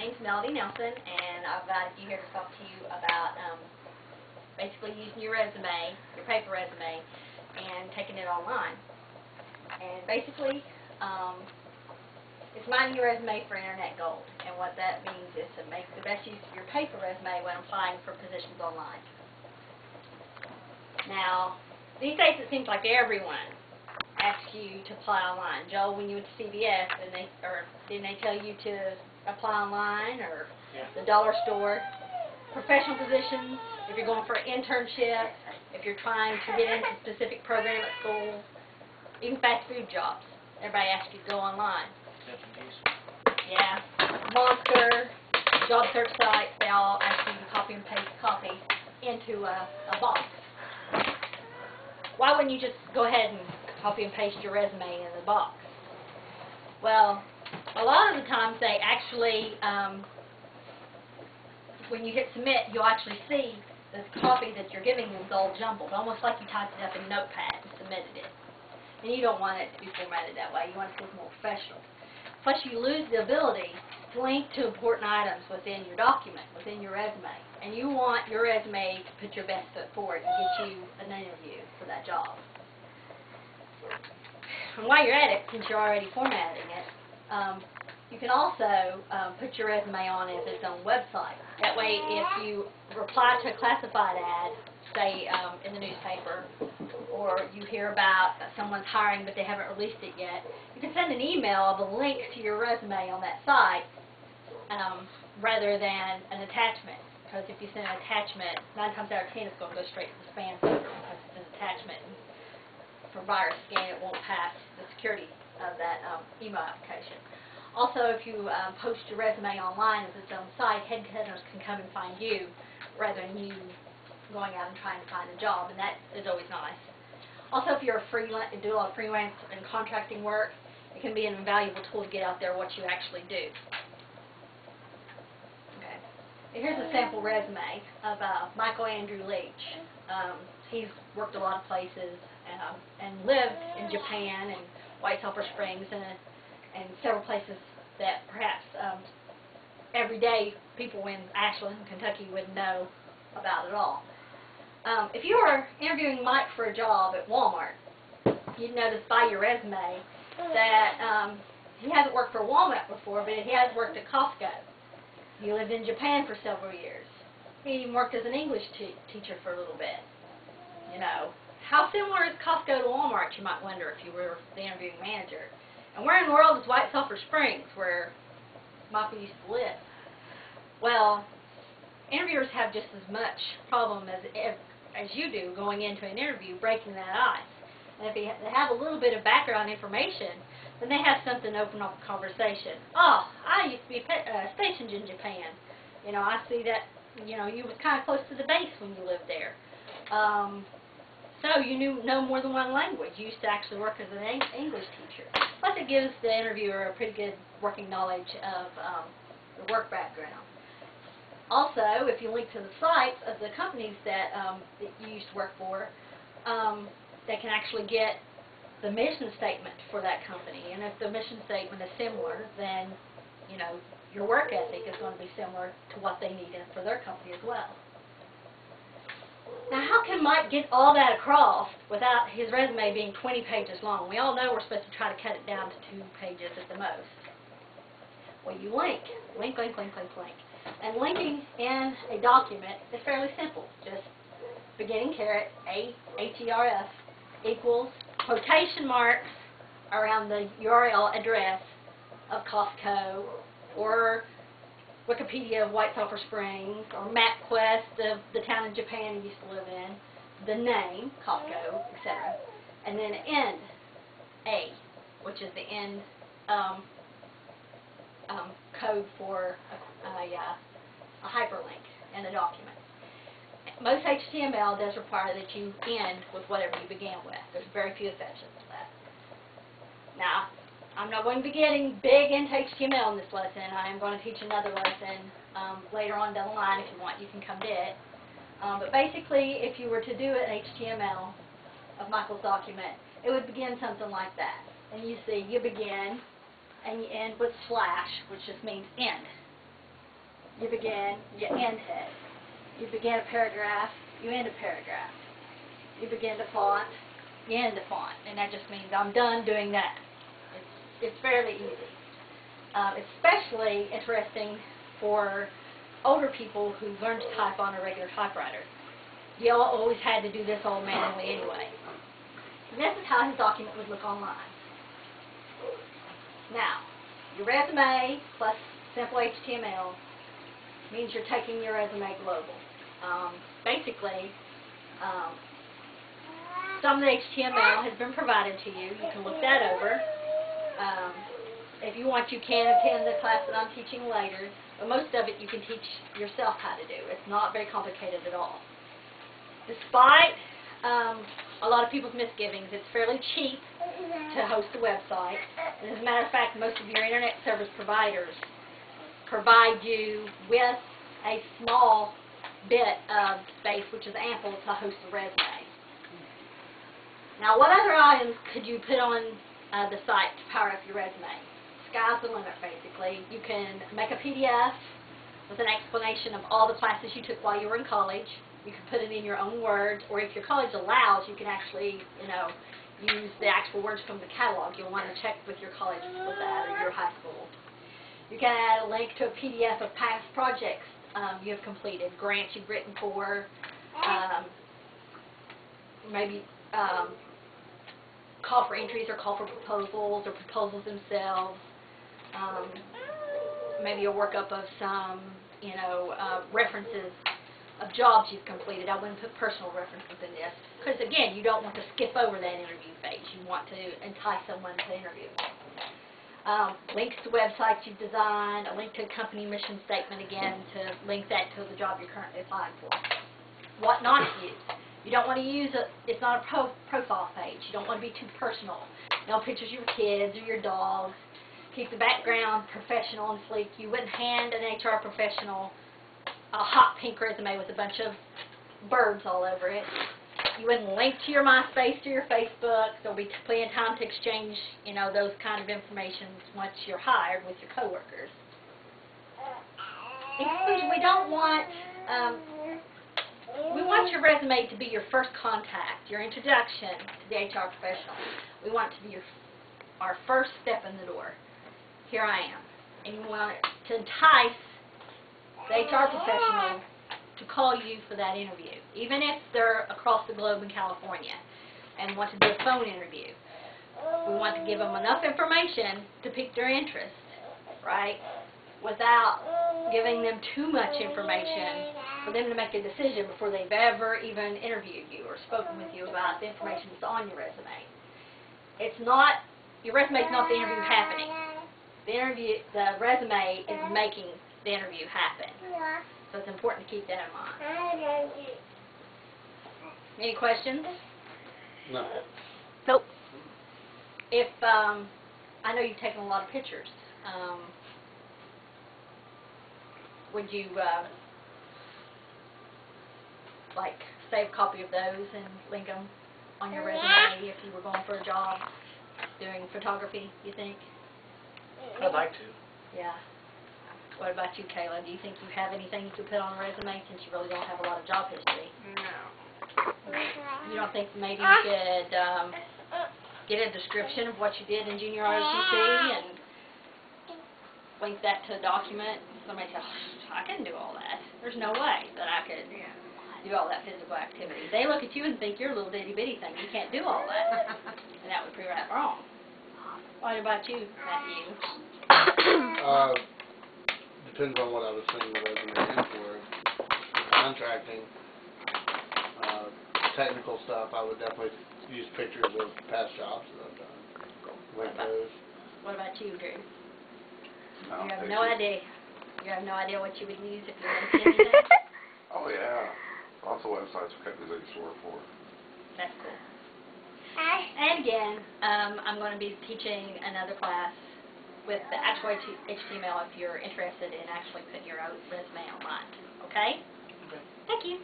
name's Melody Nelson, and I've got you here to talk to you about basically using your resume, your paper resume, and taking it online. And basically, it's mining your resume for internet gold. And what that means is to make the best use of your paper resume when applying for positions online. Now, these days it seems like everyone asks you to apply online. Joel, when you went to CVS, didn't they tell you to apply online, or the dollar store? Professional positions, if you're going for an internship, if you're trying to get into a specific program at school, even fast food jobs, everybody asks you to go online. Yeah, Monster, job search sites, they all ask you to copy and paste copy into a box. Why wouldn't you just go ahead and copy and paste your resume in the box? Well, a lot of the times they actually, when you hit submit, you'll actually see the copy that you're giving them is all jumbled, almost like you typed it up in Notepad and submitted it. And you don't want it to be formatted that way. You want it to look more professional. Plus, you lose the ability to link to important items within your document, within your resume. And you want your resume to put your best foot forward and get you an interview for that job. And while you're at it, since you're already formatting it, you can also put your resume on as its own website. That way, if you reply to a classified ad, say in the newspaper, or you hear about someone's hiring but they haven't released it yet, you can send an email of a link to your resume on that site rather than an attachment. Because if you send an attachment, 9 times out of 10 it's going to go straight to the spam folder because it's an attachment. And for virus scan, it won't pass the security of that email application. Also, if you post your resume online as its own site, headhunters can come and find you rather than you going out and trying to find a job, and that is always nice. Also, if you're a freelance and do a lot of freelance and contracting work, it can be an invaluable tool to get out there what you actually do. Okay. Here's a sample resume of Michael Andrew Leach. He's worked a lot of places and lived in Japan and White Sulphur Springs and several places that perhaps everyday people in Ashland, Kentucky would know about at all. If you were interviewing Mike for a job at Walmart, you'd notice by your resume that he hasn't worked for Walmart before, but he has worked at Costco. He lived in Japan for several years. He even worked as an English teacher for a little bit. You know, how similar is Costco to Walmart, you might wonder if you were the interviewing manager. And where in the world is White Sulphur Springs, where Michael used to live? Well, interviewers have just as much problem as you do going into an interview, breaking that ice. And if they have a little bit of background information, then they have something to open up a conversation. Oh, I used to be stationed in Japan. You know, I see that, you know, you was kind of close to the base when you lived there. So you know more than one language. You used to actually work as an English teacher. Plus it gives the interviewer a pretty good working knowledge of the work background. Also, if you link to the sites of the companies that you used to work for, they can actually get the mission statement for that company. And if the mission statement is similar, then you know your work ethic is going to be similar to what they need for their company as well. Now, how can Mike get all that across without his resume being 20 pages long? We all know we're supposed to try to cut it down to 2 pages at the most. Well, you link. Link, link, link, link, link. And linking in a document is fairly simple. Just beginning caret, A-H-E-R-F, equals quotation marks around the URL address of Costco, or Wikipedia of White Sulphur Springs, or MapQuest of the town in Japan he used to live in, the name, Costco, etc. And then end, A, which is the end code for a hyperlink in a document. Most HTML does require that you end with whatever you began with. There's very few exceptions to that. Now, I'm not going to be getting big into HTML in this lesson. I am going to teach another lesson later on down the line. If you want, you can come to it. But basically, if you were to do an HTML of Michael's document, it would begin something like that. And you see, you begin and you end with slash, which just means end. you begin, you end it. You begin a paragraph, you end a paragraph. You begin to font, you end the font. And that just means I'm done doing that. It's fairly easy. Especially interesting for older people who learn to type on a regular typewriter. You always had to do this all manually anyway. And this is how his document would look online. Now, your resume plus simple HTML means you're taking your resume global. Basically, some of the HTML has been provided to you. You can look that over. If you want, you can attend the class that I'm teaching later, but most of it you can teach yourself how to do. It's not very complicated at all. Despite a lot of people's misgivings, it's fairly cheap to host a website. And as a matter of fact, most of your internet service providers provide you with a small bit of space, which is ample to host a resume. Now, what other items could you put on the site to power up your resume? Sky's the limit, basically. You can make a PDF with an explanation of all the classes you took while you were in college. You can put it in your own words, or if your college allows, you can actually, use the actual words from the catalog. You'll want to check with your college with that, or your high school. You can add a link to a PDF of past projects you have completed, grants you've written for, maybe call for entries or call for proposals or proposals themselves, maybe a workup of some, references of jobs you've completed. I wouldn't put personal references in this because, again, you don't want to skip over that interview phase. You want to entice someone to interview. Links to websites you've designed, a link to a company mission statement, again, to link that to the job you're currently applying for. What not to use. You don't want to use it's not a profile page. You don't want to be too personal. No pictures of your kids or your dogs. Keep the background professional and sleek. You wouldn't hand an HR professional a hot pink resume with a bunch of birds all over it. You wouldn't link to your MySpace or your Facebook. There'll be plenty of time to exchange, those kind of information once you're hired with your coworkers. In conclusion, we don't want, we want your resume to be your first contact, your introduction to the HR professional. We want it to be our first step in the door. Here I am. And you want to entice the HR professional to call you for that interview, even if they're across the globe in California and want to do a phone interview. We want to give them enough information to pique their interest, right, without giving them too much information for them to make a decision before they've ever even interviewed you or spoken with you about the information that's on your resume. It's not, your resume is not the interview happening. The resume is making the interview happen. So it's important to keep that in mind. Any questions? No. Nope. If, I know you've taken a lot of pictures. Would you, save a copy of those and link them on your resume if you were going for a job doing photography, you think? I'd like to. Yeah. What about you, Kayla? Do you think you have anything you could put on a resume since you really don't have a lot of job history? No. You don't think maybe you could get a description of what you did in junior ROTC and link that to a document? Somebody says, I couldn't do all that. There's no way that I could do all that physical activity. They look at you and think you're a little bitty thing. You can't do all that. And that would prove right wrong. What about you, Matthew? Depends on what I was sending the resume in for. Contracting, technical stuff, I would definitely use pictures of past jobs that I've done. Link those. What about you, Drew? No, You have pictures. no idea. You have no idea what you would use if you were to anything? Oh yeah, lots of websites for companies I used to work for. That's cool. And again, I'm going to be teaching another class with the actual HTML if you're interested in actually putting your own resume online. Okay? Okay. Thank you.